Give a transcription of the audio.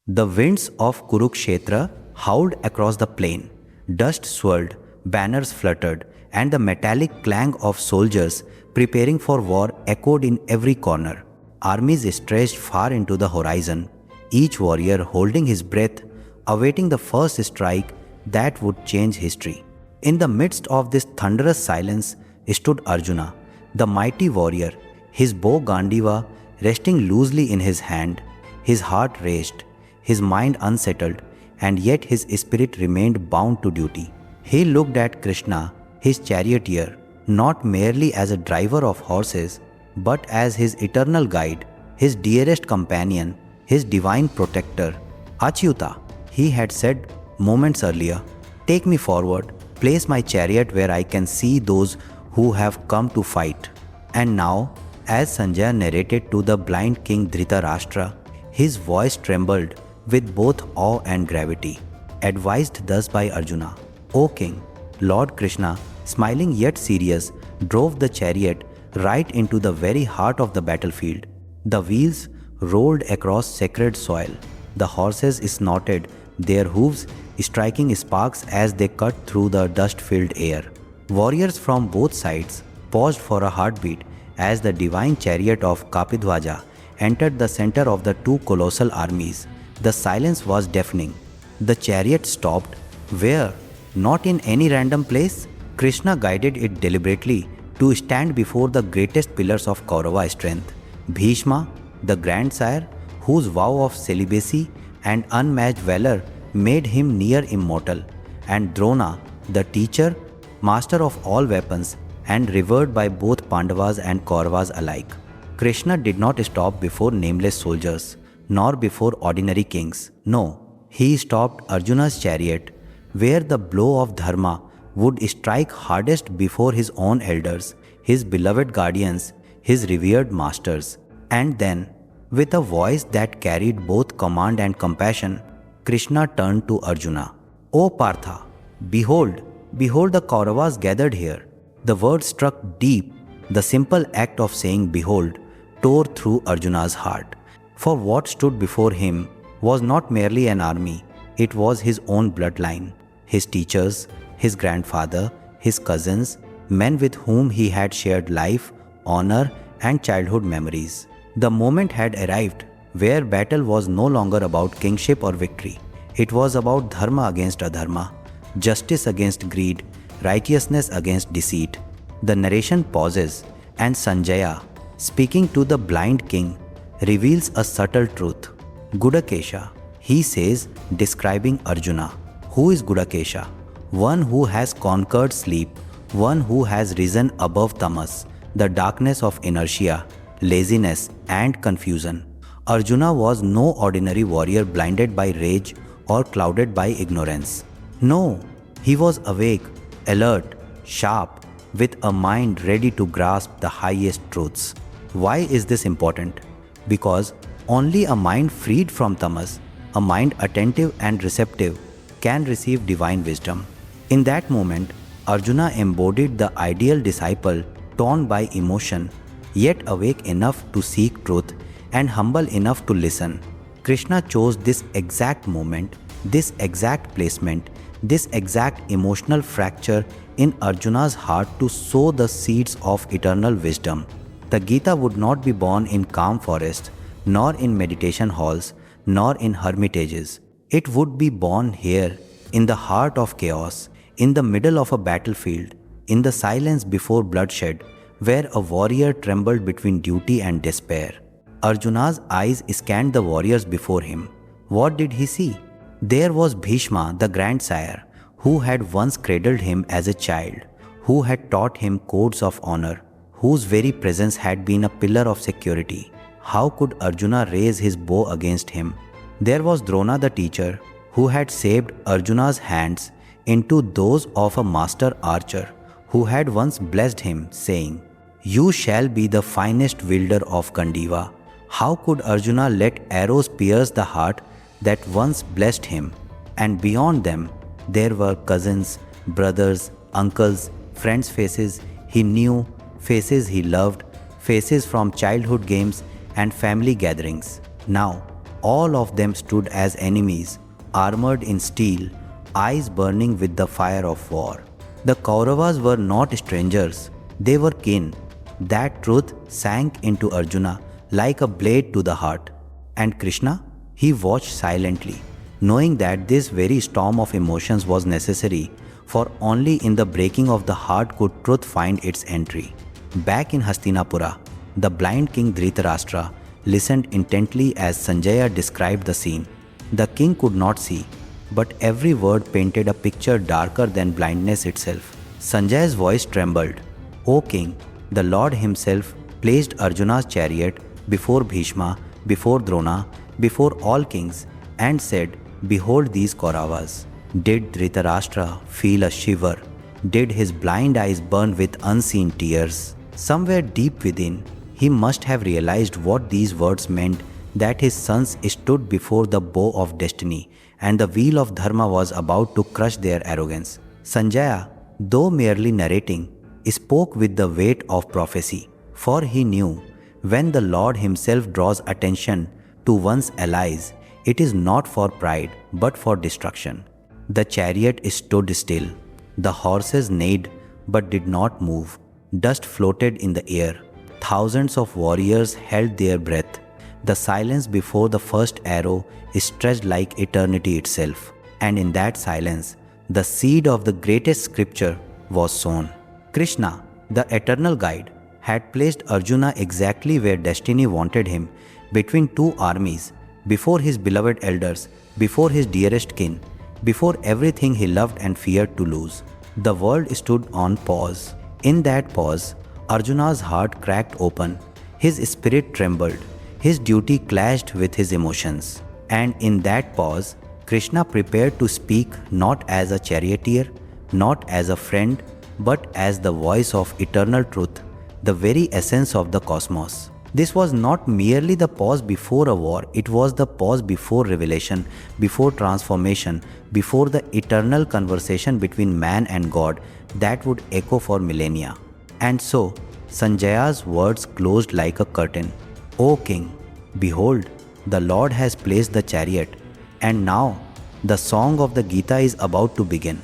The winds of Kurukshetra howled across the plain. Dust swirled, banners fluttered, and the metallic clang of soldiers preparing for war echoed in every corner. Armies stretched far into the horizon, each warrior holding his breath, awaiting the first strike that would change history. In the midst of this thunderous silence stood Arjuna, the mighty warrior, his bow Gandiva resting loosely in his hand. His heart raced, his mind unsettled, and yet his spirit remained bound to duty. He looked at Krishna, his charioteer, not merely as a driver of horses, but as his eternal guide, his dearest companion, his divine protector. Achyuta, he had said moments earlier, take me forward, place my chariot where I can see those who have come to fight. And now, as Sanjaya narrated to the blind king Dhritarashtra, his voice trembled with both awe and gravity. Advised thus by Arjuna, O king, Lord Krishna, smiling yet serious, drove the chariot right into the very heart of the battlefield. The wheels rolled across sacred soil. The horses snorted, their hooves striking sparks as they cut through the dust-filled air. Warriors from both sides paused for a heartbeat as the divine chariot of Kapidhwaja entered the center of the two colossal armies. The silence was deafening. The chariot stopped. Where? Not in any random place. Krishna guided it deliberately to stand before the greatest pillars of Kaurava strength. Bhishma, the grandsire, whose vow of celibacy and unmatched valor made him near immortal, and Drona, the teacher, master of all weapons, and revered by both Pandavas and Kauravas alike. Krishna did not stop before nameless soldiers, nor before ordinary kings. No, he stopped Arjuna's chariot, where the blow of dharma would strike hardest before his own elders, his beloved guardians, his revered masters. And then, with a voice that carried both command and compassion, Krishna turned to Arjuna. O Partha, behold the Kauravas gathered here. The word struck deep. The simple act of saying behold tore through Arjuna's heart. For what stood before him was not merely an army, it was his own bloodline, his teachers, his grandfather, his cousins, men with whom he had shared life, honor, and childhood memories. The moment had arrived where battle was no longer about kingship or victory. It was about dharma against adharma, justice against greed, righteousness against deceit. The narration pauses, and Sanjaya, speaking to the blind king, reveals a subtle truth. Gudakesha, he says, describing Arjuna. Who is Gudakesha? One who has conquered sleep, one who has risen above tamas, the darkness of inertia, laziness, and confusion. Arjuna was no ordinary warrior blinded by rage or clouded by ignorance. No, he was awake, alert, sharp, with a mind ready to grasp the highest truths. Why is this important? Because only a mind freed from tamas, a mind attentive and receptive, can receive divine wisdom. In that moment, Arjuna embodied the ideal disciple torn by emotion, yet awake enough to seek truth and humble enough to listen. Krishna chose this exact moment, this exact placement, this exact emotional fracture in Arjuna's heart to sow the seeds of eternal wisdom. The Gita would not be born in calm forests, nor in meditation halls, nor in hermitages. It would be born here, in the heart of chaos, in the middle of a battlefield, in the silence before bloodshed, where a warrior trembled between duty and despair. Arjuna's eyes scanned the warriors before him. What did he see? There was Bhishma, the grandsire, who had once cradled him as a child, who had taught him codes of honor, whose very presence had been a pillar of security. How could Arjuna raise his bow against him? There was Drona the teacher, who had shaped Arjuna's hands into those of a master archer, who had once blessed him, saying, "You shall be the finest wielder of Gandiva." How could Arjuna let arrows pierce the heart that once blessed him? And beyond them, there were cousins, brothers, uncles, friends' faces he knew, faces he loved, faces from childhood games and family gatherings. Now, all of them stood as enemies, armored in steel, eyes burning with the fire of war. The Kauravas were not strangers, they were kin. That truth sank into Arjuna like a blade to the heart. And Krishna? He watched silently, knowing that this very storm of emotions was necessary, for only in the breaking of the heart could truth find its entry. Back in Hastinapura, the blind king Dhritarashtra listened intently as Sanjaya described the scene. The king could not see, but every word painted a picture darker than blindness itself. Sanjaya's voice trembled. O king, the Lord himself placed Arjuna's chariot before Bhishma, before Drona, before all kings, and said, Behold these Kauravas. Did Dhritarashtra feel a shiver? Did his blind eyes burn with unseen tears? Somewhere deep within, he must have realized what these words meant, that his sons stood before the bow of destiny, and the wheel of dharma was about to crush their arrogance. Sanjaya, though merely narrating, spoke with the weight of prophecy, for he knew, when the Lord himself draws attention to one's allies, it is not for pride but for destruction. The chariot stood still. The horses neighed but did not move. Dust floated in the air. Thousands of warriors held their breath. The silence before the first arrow stretched like eternity itself. And in that silence, the seed of the greatest scripture was sown. Krishna, the eternal guide, had placed Arjuna exactly where destiny wanted him, between two armies, before his beloved elders, before his dearest kin, before everything he loved and feared to lose. The world stood on pause. In that pause, Arjuna's heart cracked open, his spirit trembled, his duty clashed with his emotions. And in that pause, Krishna prepared to speak not as a charioteer, not as a friend, but as the voice of eternal truth, the very essence of the cosmos. This was not merely the pause before a war, it was the pause before revelation, before transformation, before the eternal conversation between man and God that would echo for millennia. And so, Sanjaya's words closed like a curtain. O king, behold, the Lord has placed the chariot, and now the song of the Gita is about to begin.